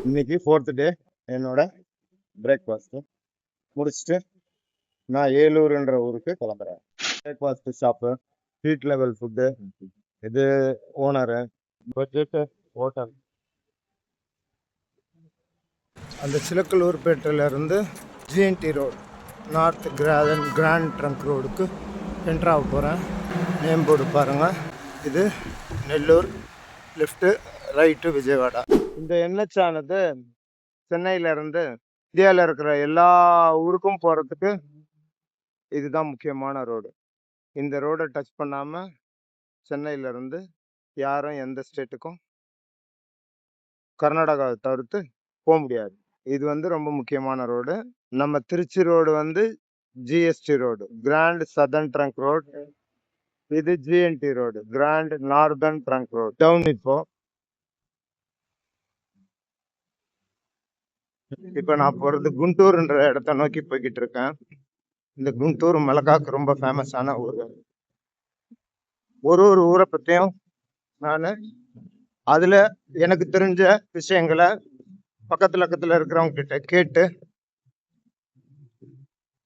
இன்னைக்கு 4th டே என்னோட breakfast முடிச்சுட்டு நான் ஏலூர்ன்ற ஊருக்கு கிளம்புறேன். Breakfast shop, street level food, இது ஓனரு, பட்ஜெட்டு ஹோட்டல். அந்த சிலக்கலூர்பேட்டையிலேருந்து GNT road north Grand Trunk ரோடுக்கு என்ட்ராக போகிறேன். நேம் போர்டு பாருங்கள். இது நெல்லூர், லெஃப்ட்டு, ரைட்டு விஜயவாடா. இந்த என்ஹெச் ஆனது சென்னையிலேருந்து இந்தியாவில் இருக்கிற எல்லா ஊருக்கும் போகிறதுக்கு இதுதான் முக்கியமான ரோடு. இந்த ரோடை டச் பண்ணாமல் சென்னையிலேருந்து யாரும் எந்த ஸ்டேட்டுக்கும் கர்நாடகாவை தவிர்த்து போக முடியாது. இது ரொம்ப முக்கியமான ரோடு. நம்ம Trichy road GST road, Grand Southern Trunk road. இது GNT road, Grand Northern Trunk road. Town இப்போ நான் போகிறது குண்டூர்ன்ற இடத்த நோக்கி போய்கிட்டு இருக்கேன். இந்த குண்டூர் மிளகாக்கு ரொம்ப ஃபேமஸான ஊர். ஒரு ஊரை பற்றியும் நான் அதில் எனக்கு தெரிஞ்ச விஷயங்களை பக்கத்தில் இருக்கிறவங்க கிட்ட கேட்டு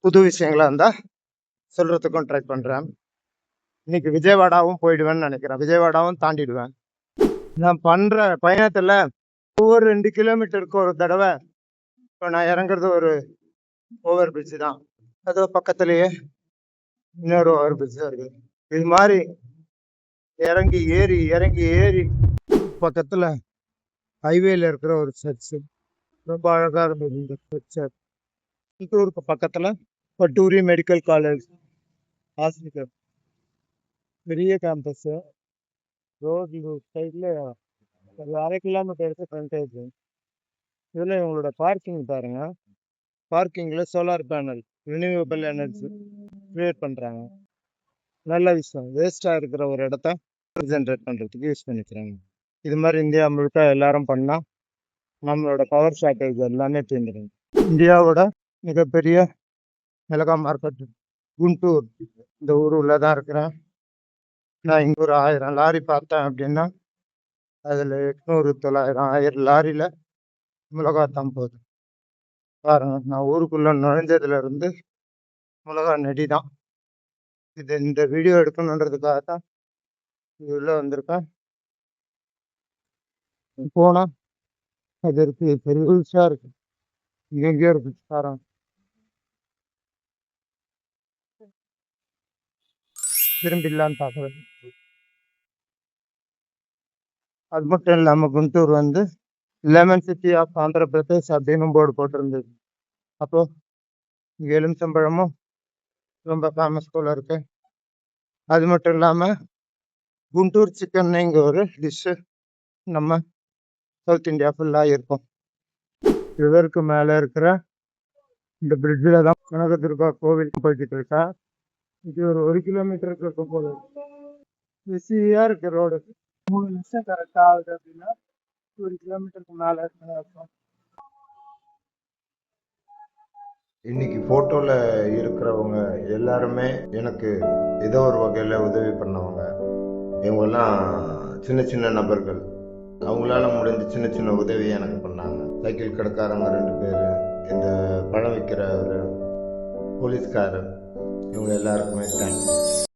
புது விஷயங்களா இருந்தால் சொல்கிறதுக்கும் ட்ரை பண்ணுறேன். இன்னைக்கு விஜயவாடாவும் போயிடுவேன்னு நினைக்கிறேன். விஜயவாடாவும் தாண்டிடுவேன். நான் பண்ணுற பயணத்தில் ஒவ்வொரு 2 கிலோமீட்டருக்கு ஒரு தடவை இப்போ நான் இறங்குறது ஒரு ஓவர் பிரிட்ஜ் தான். அதோ பக்கத்துலேயே இன்னொரு ஓவர் பிரிட்ஜ் இருக்குது. இது மாதிரி இறங்கி ஏறி பக்கத்தில் ஹைவேல இருக்கிற ஒரு சர்ச்சு ரொம்ப அழகாக இருந்தது. இந்த சர்ச்சை குண்டூருக்கு பக்கத்தில் பட்டூரி மெடிக்கல் காலேஜ் ஹாஸ்பிட்டல், பெரிய கேம்பஸ்ஸு. ரோடு சைடில் ஒரு 1/2 கிலோமீட்டருக்கு ஃப்ரண்டேஜ். இதில் இவங்களோட பார்க்கிங் பாருங்கள். பார்க்கிங்கில் solar panel, renewable energy create பண்ணுறாங்க. நல்ல விஷயம். வேஸ்ட்டாக இருக்கிற ஒரு இடத்த ஜென்ரேட் பண்ணுறதுக்கு யூஸ் பண்ணிக்கிறாங்க. இது மாதிரி இந்தியா முழுக்க எல்லாரும் பண்ணால் நம்மளோட பவர் ஷார்ட்டேஜ் எல்லாமே தீர்ந்துடும். இந்தியாவோட மிகப்பெரிய மிளகா மார்க்கெட் குண்டூர், இந்த ஊரில் தான் இருக்கிறேன். நான் இங்கே ஒரு 1000 லாரி பார்த்தேன் அப்படின்னா அதில் 800, 900, 1000 லாரியில் மிளகா தான் போகுது. பாருங்க, நான் ஊருக்குள்ளே நுழைஞ்சதுலேருந்து மிளகா நெடி தான். இந்த வீடியோ எடுக்கணுன்றதுக்காக தான் உள்ளே வந்திருக்கேன். போனால் அது இருக்குது, பெரிய ரூல்ஸாக இருக்கு. இங்கெங்கேயோ இருக்கு பாருங்க. திரும்பிடலான்னு பார்க்குறது. அது மட்டும் இல்லாமல் Guntur lemon city of Andhra Pradesh அப்படின்னு போர்டு போட்டிருந்தது. அப்போது இங்கே எலுமிச்சம்பழமும் ரொம்ப ஃபேமஸ் போல் இருக்கு. அது மட்டும் இல்லாமல் குண்டூர் சிக்கன் இங்கே ஒரு டிஷ்ஷு நம்ம சவுத் இந்தியா ஃபுல்லாக இருக்கும். ரிவருக்கு மேலே இருக்கிற இந்த பிரிட்ஜில் தான் கனகதுர்கா கோவில் போய்கிட்டு இருக்கா. இது ஒரு 1 கிலோமீட்டருக்கு இருக்கும் போது பிஸியாக இருக்கு ரோடு. 3 நிமிஷம் கரெக்டாக ஆகுது அப்படின்னா 1 கிலோமீட்டருக்கு மேலே இருக்கும். இன்னைக்கு ஃபோட்டோவில் இருக்கிறவங்க எல்லாருமே எனக்கு ஏதோ ஒரு வகையில் உதவி பண்ணவங்க. இவங்கெல்லாம் சின்ன சின்ன நபர்கள். அவங்களால முடிஞ்ச சின்ன சின்ன உதவி எனக்கு பண்ணாங்க. சைக்கிள் கடைக்காரங்க 2 பேர், இந்த பழம் விற்கிற ஒரு போலீஸ்காரர், இவங்க எல்லாருக்குமே தேங்க்ஸ்.